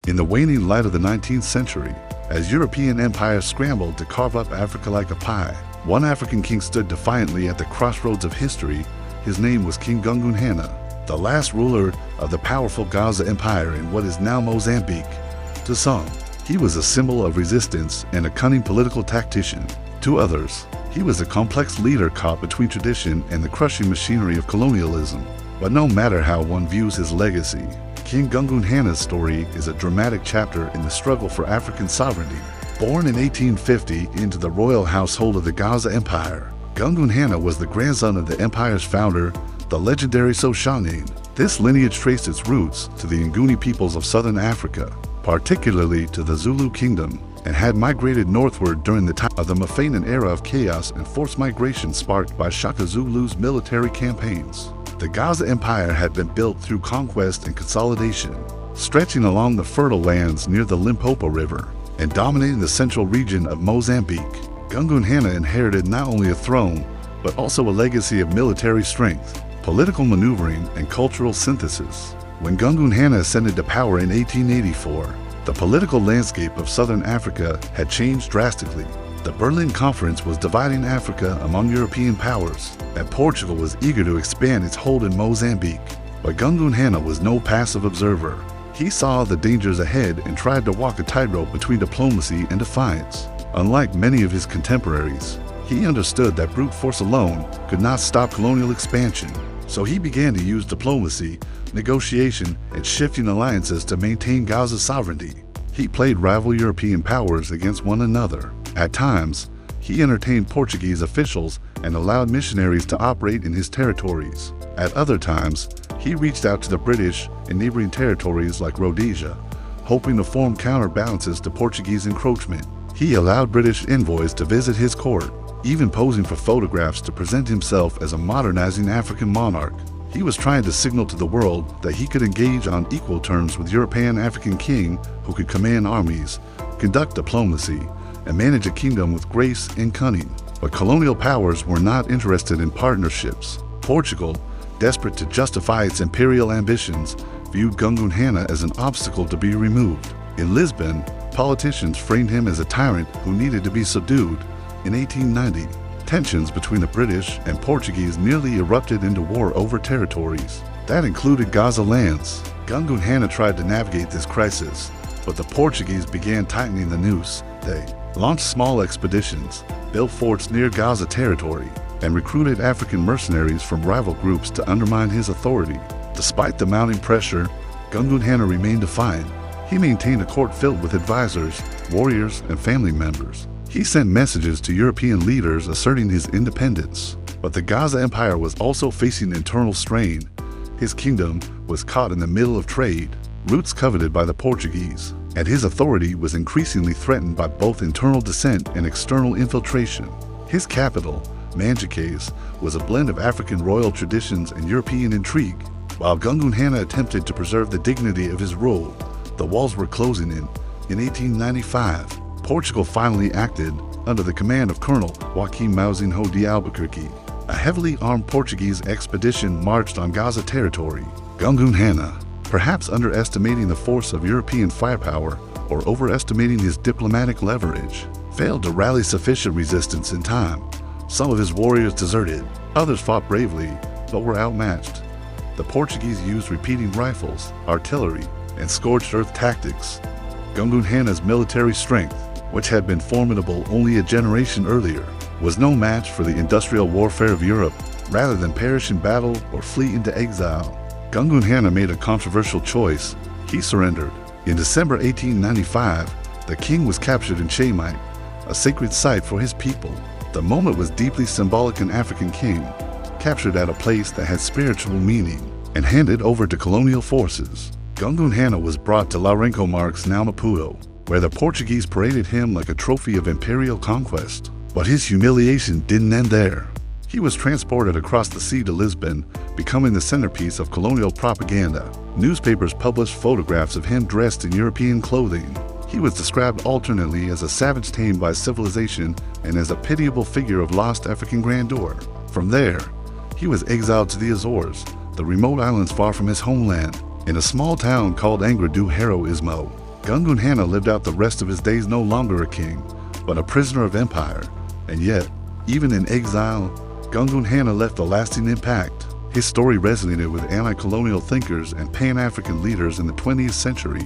In the waning light of the 19th century, as European empires scrambled to carve up Africa like a pie, one African king stood defiantly at the crossroads of history. His name was King Gungunhana, the last ruler of the powerful Gaza Empire in what is now Mozambique. To some, he was a symbol of resistance and a cunning political tactician. To others, he was a complex leader caught between tradition and the crushing machinery of colonialism. But no matter how one views his legacy, King Gungunhana's story is a dramatic chapter in the struggle for African sovereignty. Born in 1850 into the royal household of the Gaza Empire, Gungunhana was the grandson of the empire's founder, the legendary Soshanine. This lineage traced its roots to the Nguni peoples of southern Africa, particularly to the Zulu kingdom, and had migrated northward during the time of the Mafanan era of chaos and forced migration sparked by Shaka Zulu's military campaigns. The Gaza Empire had been built through conquest and consolidation, stretching along the fertile lands near the Limpopo River and dominating the central region of Mozambique. Gungunhana inherited not only a throne, but also a legacy of military strength, political maneuvering, and cultural synthesis. When Gungunhana ascended to power in 1884, the political landscape of southern Africa had changed drastically. The Berlin Conference was dividing Africa among European powers, and Portugal was eager to expand its hold in Mozambique. But Gungunhana was no passive observer. He saw the dangers ahead and tried to walk a tightrope between diplomacy and defiance. Unlike many of his contemporaries, he understood that brute force alone could not stop colonial expansion. So he began to use diplomacy, negotiation, and shifting alliances to maintain Gaza's sovereignty. He played rival European powers against one another. At times, he entertained Portuguese officials and allowed missionaries to operate in his territories. At other times, he reached out to the British in neighboring territories like Rhodesia, hoping to form counterbalances to Portuguese encroachment. He allowed British envoys to visit his court, even posing for photographs to present himself as a modernizing African monarch. He was trying to signal to the world that he could engage on equal terms with European African king who could command armies, conduct diplomacy, and manage a kingdom with grace and cunning. But colonial powers were not interested in partnerships. Portugal, desperate to justify its imperial ambitions, viewed Gungunhana as an obstacle to be removed. In Lisbon, politicians framed him as a tyrant who needed to be subdued. In 1890, tensions between the British and Portuguese nearly erupted into war over territories. That included Gaza lands. Gungunhana tried to navigate this crisis, but the Portuguese began tightening the noose. They launched small expeditions, built forts near Gaza territory, and recruited African mercenaries from rival groups to undermine his authority. Despite the mounting pressure, Gungunhana remained defiant. He maintained a court filled with advisors, warriors, and family members. He sent messages to European leaders asserting his independence. But the Gaza Empire was also facing internal strain. His kingdom was caught in the middle of trade, roots coveted by the Portuguese, and his authority was increasingly threatened by both internal dissent and external infiltration. His capital, Manjacaze, was a blend of African royal traditions and European intrigue. While Gungunhana attempted to preserve the dignity of his rule, the walls were closing in. In 1895, Portugal finally acted under the command of Colonel Joaquim Mauzinho de Albuquerque. A heavily armed Portuguese expedition marched on Gaza territory. Gungunhana, perhaps underestimating the force of European firepower or overestimating his diplomatic leverage, failed to rally sufficient resistance in time. Some of his warriors deserted, others fought bravely, but were outmatched. The Portuguese used repeating rifles, artillery, and scorched earth tactics. Gungunhana's military strength, which had been formidable only a generation earlier, was no match for the industrial warfare of Europe. Rather than perish in battle or flee into exile, Gungunhana made a controversial choice. He surrendered. In December 1895, the king was captured in Chiamite, a sacred site for his people. The moment was deeply symbolic. An African king, captured at a place that had spiritual meaning, and handed over to colonial forces. Gungunhana was brought to Lourenço Marques, now Maputo, where the Portuguese paraded him like a trophy of imperial conquest. But his humiliation didn't end there. He was transported across the sea to Lisbon, becoming the centerpiece of colonial propaganda. Newspapers published photographs of him dressed in European clothing. He was described alternately as a savage tamed by civilization and as a pitiable figure of lost African grandeur. From there, he was exiled to the Azores, the remote islands far from his homeland, in a small town called Angra do Heroísmo. Gungunhana lived out the rest of his days no longer a king, but a prisoner of empire. And yet, even in exile, Gungunhana left a lasting impact. His story resonated with anti-colonial thinkers and Pan-African leaders in the 20th century.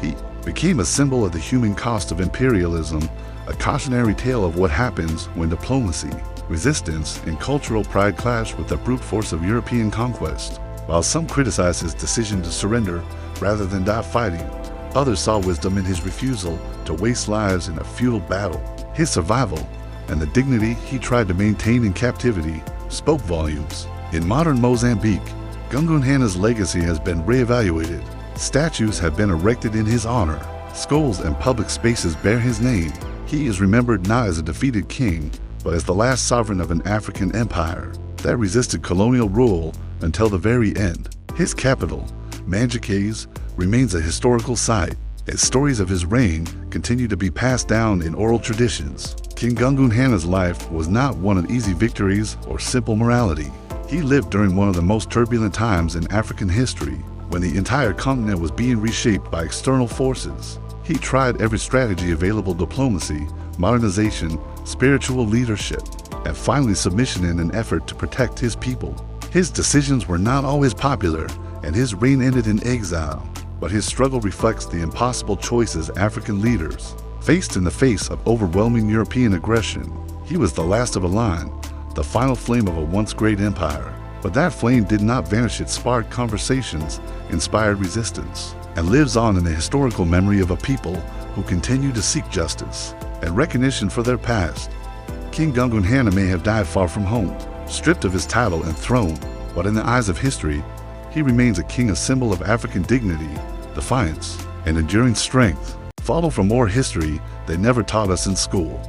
He became a symbol of the human cost of imperialism, a cautionary tale of what happens when diplomacy, resistance, and cultural pride clash with the brute force of European conquest. While some criticized his decision to surrender rather than die fighting, others saw wisdom in his refusal to waste lives in a futile battle. His survival and the dignity he tried to maintain in captivity spoke volumes. In modern Mozambique, Gungunhana's legacy has been reevaluated. Statues have been erected in his honor. Schools and public spaces bear his name. He is remembered not as a defeated king, but as the last sovereign of an African empire that resisted colonial rule until the very end. His capital, Manjacaze, remains a historical site, as stories of his reign continue to be passed down in oral traditions. King Gungunhana's life was not one of easy victories or simple morality. He lived during one of the most turbulent times in African history, when the entire continent was being reshaped by external forces. He tried every strategy available: diplomacy, modernization, spiritual leadership, and finally submission in an effort to protect his people. His decisions were not always popular, and his reign ended in exile, but his struggle reflects the impossible choices African leaders faced in the face of overwhelming European aggression. He was the last of a line, the final flame of a once great empire. But that flame did not vanish. It sparked conversations, inspired resistance, and lives on in the historical memory of a people who continue to seek justice and recognition for their past. King Gungunhana may have died far from home, stripped of his title and throne, but in the eyes of history, he remains a king, a symbol of African dignity, defiance, and enduring strength. Follow for more history they never taught us in school.